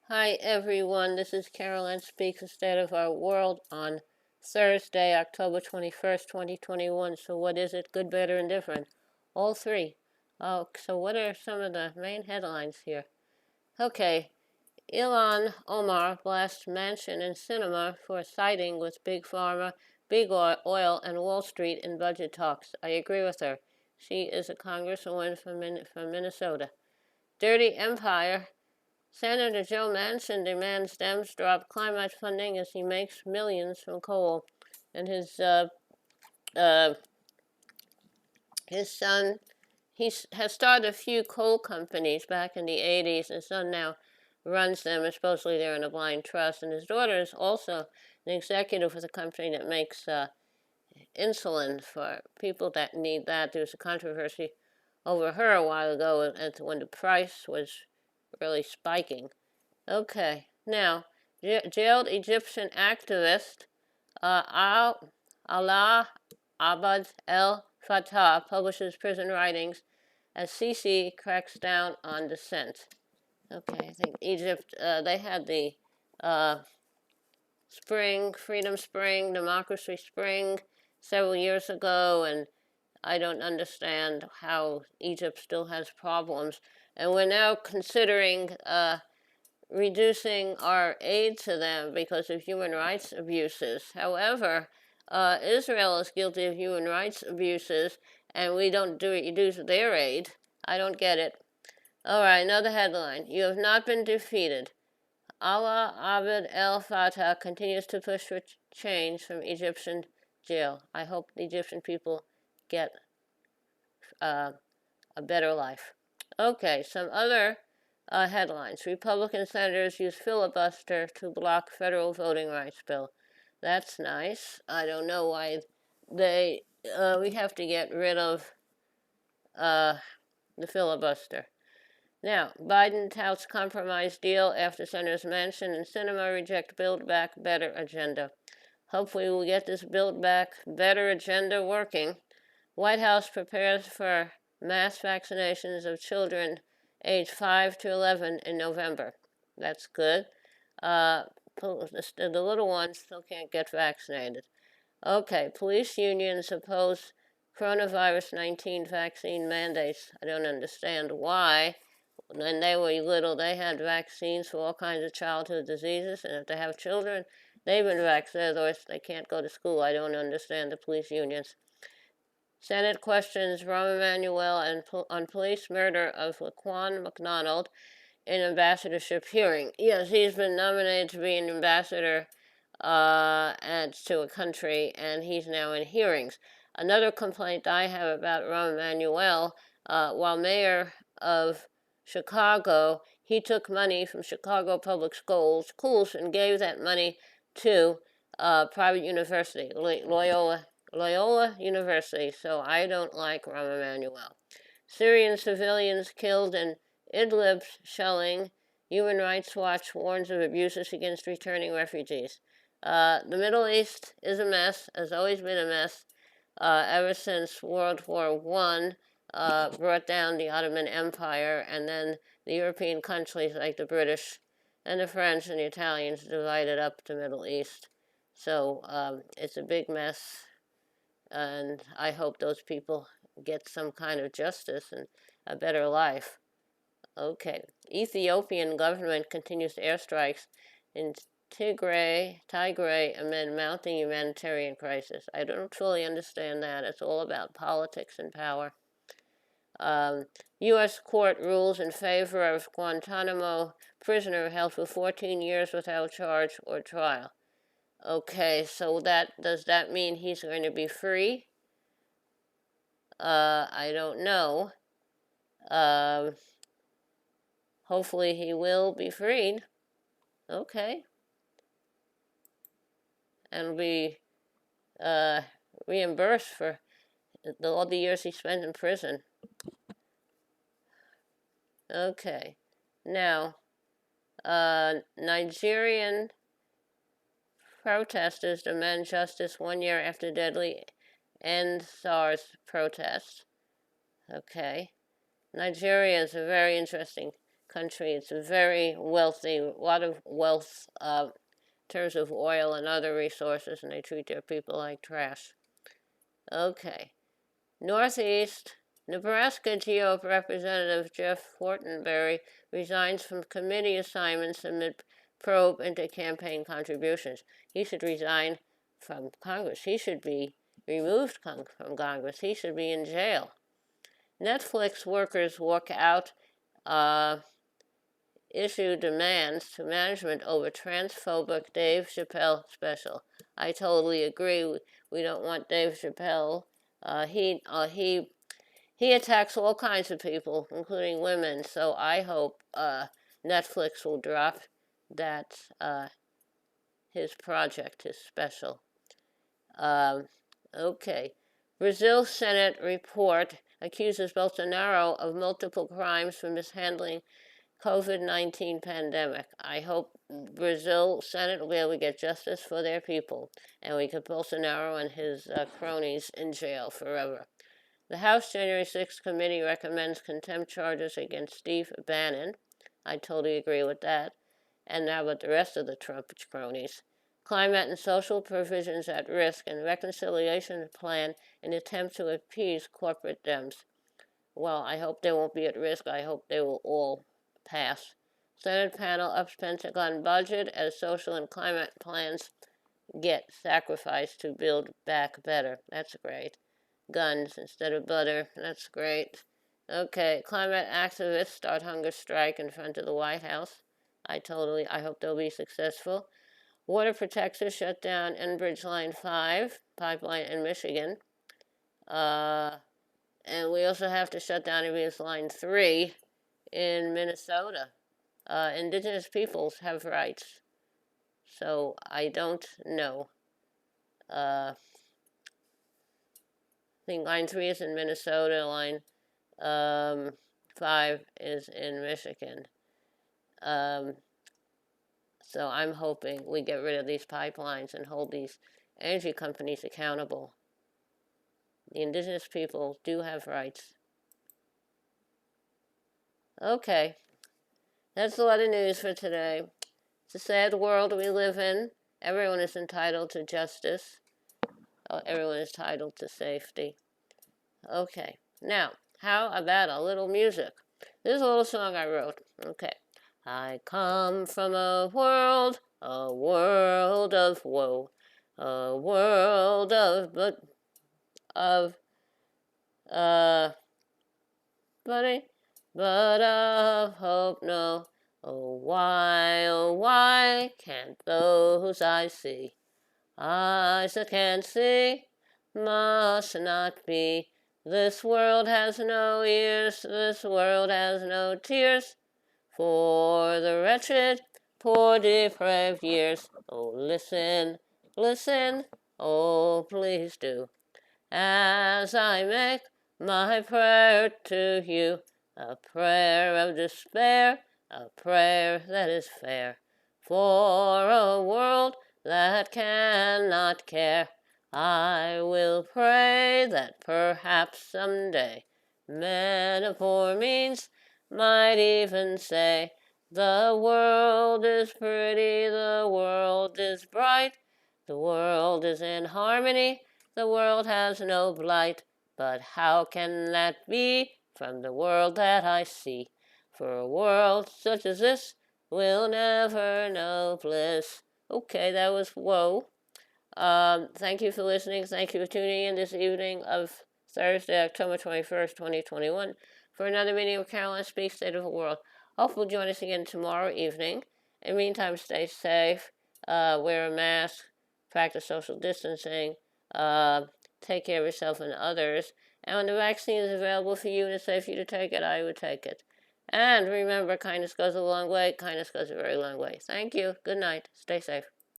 Hi everyone, this is Carolyn Speaks the State of Our World on Thursday, October 21st, 2021. So what is it? Good, better, and different? All three. Oh, so what are some of the main headlines here? Okay, Ilhan Omar blasts mansion and cinema for siding with Big Pharma, Big Oil, and Wall Street in budget talks. I agree with her. She is a congresswoman from Minnesota. Dirty Empire. Senator Joe Manchin demands Dems drop climate funding as he makes millions from coal. And his son, he has started a few coal companies back in the 80s. His son now runs them, and supposedly they're in a blind trust. And his daughter is also an executive with a company that makes insulin for people that need that. There was a controversy over her a while ago when the price was really spiking. Okay, now, jailed Egyptian activist Allah Abd el Fattah publishes prison writings as Sisi cracks down on dissent. Okay, I think Egypt, they had the Freedom Spring, Democracy Spring several years ago, and I don't understand how Egypt still has problems. And we're now considering reducing our aid to them because of human rights abuses. However, Israel is guilty of human rights abuses, and we don't reduce their aid. I don't get it. All right, another headline. You have not been defeated. Allah Abd el Fattah continues to push for change from Egyptian jail. I hope the Egyptian people get a better life. Okay, some other headlines. Republican senators use filibuster to block federal voting rights bill. That's nice. I don't know why we have to get rid of the filibuster. Now, Biden touts compromise deal after Senators Manchin and Sinema reject Build Back Better agenda. Hopefully we'll get this Build Back Better agenda working. White House prepares for mass vaccinations of children aged 5 to 11 in November. That's good. The little ones still can't get vaccinated. Okay, police unions oppose coronavirus 19 vaccine mandates. I don't understand why. When they were little, they had vaccines for all kinds of childhood diseases, and if they have children, they've been vaccinated, otherwise they can't go to school. I don't understand the police unions. Senate questions Rahm Emanuel on police murder of Laquan McDonald in ambassadorship hearing. Yes, he's been nominated to be an ambassador and to a country, and he's now in hearings. Another complaint I have about Rahm Emanuel, while mayor of Chicago, he took money from Chicago public schools and gave that money to private university, Loyola University. So I don't like Rahm Emanuel. Syrian civilians killed in Idlib shelling. Human Rights Watch warns of abuses against returning refugees. The Middle East is a mess, has always been a mess ever since World War I brought down the Ottoman Empire, and then the European countries like the British and the French and the Italians divided up the Middle East. So it's a big mess, and I hope those people get some kind of justice and a better life. Okay, Ethiopian government continues airstrikes in Tigray amid mounting humanitarian crisis. I don't fully understand that. It's all about politics and power. U.S. court rules in favor of Guantanamo prisoner held for 14 years without charge or trial. Okay, so does that mean he's going to be free? I don't know. Hopefully he will be freed. Okay. And be reimbursed for all the years he spent in prison. Okay. Now, Nigerian protesters demand justice 1 year after deadly End SARS protest. Okay. Nigeria is a very interesting country. It's a very wealthy, a lot of wealth in terms of oil and other resources, and they treat their people like trash. Okay. Northeast, Nebraska GOP Representative Jeff Fortenberry resigns from committee assignments amid probe into campaign contributions. He should resign from Congress. He should be removed from Congress. He should be in jail. Netflix workers walk out, issue demands to management over transphobic Dave Chappelle special. I totally agree. We don't want Dave Chappelle. He attacks all kinds of people, including women. So I hope Netflix will drop that his project, his special. Okay. Brazil Senate report accuses Bolsonaro of multiple crimes for mishandling COVID-19 pandemic. I hope Brazil Senate will be able to get justice for their people, and we get Bolsonaro and his cronies in jail forever. The House January 6th committee recommends contempt charges against Steve Bannon. I totally agree with that. And now about the rest of the Trump cronies. Climate and social provisions at risk and reconciliation plan in attempt to appease corporate Dems. Well, I hope they won't be at risk. I hope they will all pass. Senate panel ups Pentagon budget as social and climate plans get sacrificed to build back better. That's great. Guns instead of butter. That's great. Okay, climate activists start hunger strike in front of the White House. I hope they'll be successful. Water protectors shut down Enbridge Line 5 pipeline in Michigan. And we also have to shut down Enbridge Line 3 in Minnesota. Indigenous peoples have rights. So I don't know. I think Line 3 is in Minnesota, Line 5 is in Michigan. So I'm hoping we get rid of these pipelines and hold these energy companies accountable. The indigenous people do have rights. Okay, that's a lot of news for today. It's a sad world we live in. Everyone is entitled to justice. Everyone is entitled to safety. Okay, now, how about a little music? This is a little song I wrote. Okay. I come from a world of woe, a world of but of hope, no. Oh why can't those eyes see? Eyes that can't see must not be. This world has no ears, this world has no tears. For the wretched, poor, depraved years. Oh, listen, listen, oh, please do. As I make my prayer to you, a prayer of despair, a prayer that is fair. For a world that cannot care, I will pray that perhaps someday metaphor means might even say, the world is pretty, the world is bright, the world is in harmony, the world has no blight. But how can that be from the world that I see? For a world such as this will never know bliss. Okay, that was Woe. Thank you for listening. Thank you for tuning in this evening of Thursday, October 21st, 2021. For another meeting of Caroline Speaks State of the World. Hope you'll join us again tomorrow evening. In the meantime, stay safe, wear a mask, practice social distancing, take care of yourself and others. And when the vaccine is available for you and it's safe for you to take it, I would take it. And remember, kindness goes a long way. Kindness goes a very long way. Thank you. Good night. Stay safe.